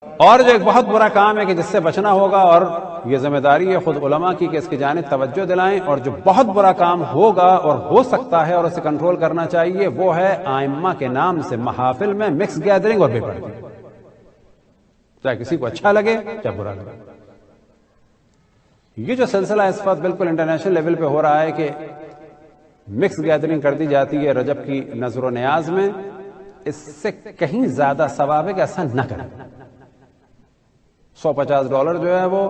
اور جو ایک بہت برا کام ہے کہ جس سے بچنا ہوگا، اور یہ ذمہ داری ہے خود علماء کی کہ اس کی جانب توجہ دلائیں، اور جو بہت برا کام ہوگا اور ہو سکتا ہے اور اسے کنٹرول کرنا چاہیے، وہ ہے ائمہ کے نام سے محافل میں مکس گیدرنگ اور بے پردگی، چاہے کسی کو اچھا لگے چاہے برا لگے۔ یہ جو سلسلہ اس وقت بالکل انٹرنیشنل لیول پہ ہو رہا ہے کہ مکس گیدرنگ کر دی جاتی ہے رجب کی نظر و نیاز میں، اس سے کہیں زیادہ ثواب ہے کہ ایسا نہ کریں۔ $150 جو ہے وہ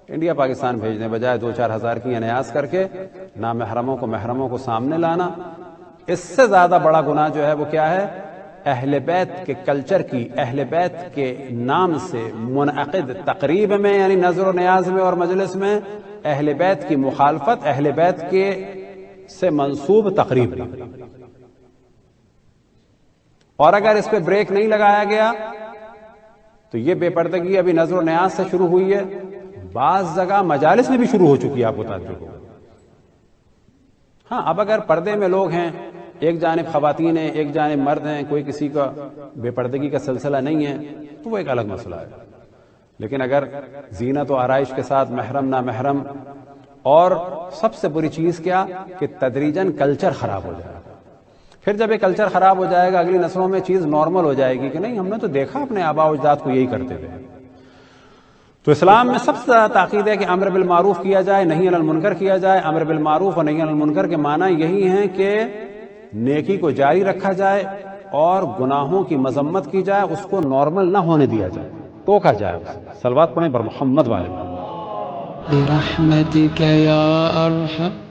انڈیا پاکستان بھیجنے بجائے 2-4 ہزار کی نیاز کر کے محرموں کو سامنے لانا، اس سے زیادہ بڑا گناہ جو ہے وہ کیا ہے؟ اہل بیت کے کلچر کی، اہل بیت کے نام سے منعقد تقریب میں، یعنی نظر و نیاز میں اور مجلس میں اہل بیت کی مخالفت، اہل بیت کے سے منسوب تقریب میں۔ اور اگر اس پہ بریک نہیں لگایا گیا تو یہ بے پردگی ابھی نظر و نیاز سے شروع ہوئی ہے، بعض جگہ مجالس میں بھی شروع ہو چکی ہے، آپ بتا چکے۔ ہاں، اب اگر پردے میں لوگ ہیں، ایک جانب خواتین ہیں ایک جانب مرد ہیں، کوئی کسی کا بے پردگی کا سلسلہ نہیں ہے تو وہ ایک الگ مسئلہ ہے۔ لیکن اگر زینت و آرائش کے ساتھ محرم نہ محرم، اور سب سے بری چیز کیا کہ تدریجاً کلچر خراب ہو جائے گا۔ پھر جب یہ کلچر خراب ہو جائے گا، اگلی نسلوں میں چیز نارمل ہو جائے گی کہ نہیں، ہم نے تو دیکھا اپنے آباء و اجداد کو یہی کرتے تھے۔ تو اسلام میں سب سے زیادہ تاکید ہے کہ امر بالمعروف کیا جائے، نہی عن المنکر کیا جائے۔ امر بالمعروف اور نہی عن المنکر کے معنی یہی ہیں کہ نیکی کو جاری رکھا جائے اور گناہوں کی مذمت کی جائے، اس کو نارمل نہ ہونے دیا جائے، ٹوکا جائے اسے۔ صلوات پڑھیں بر محمد والے۔ برحمتک یا ارحم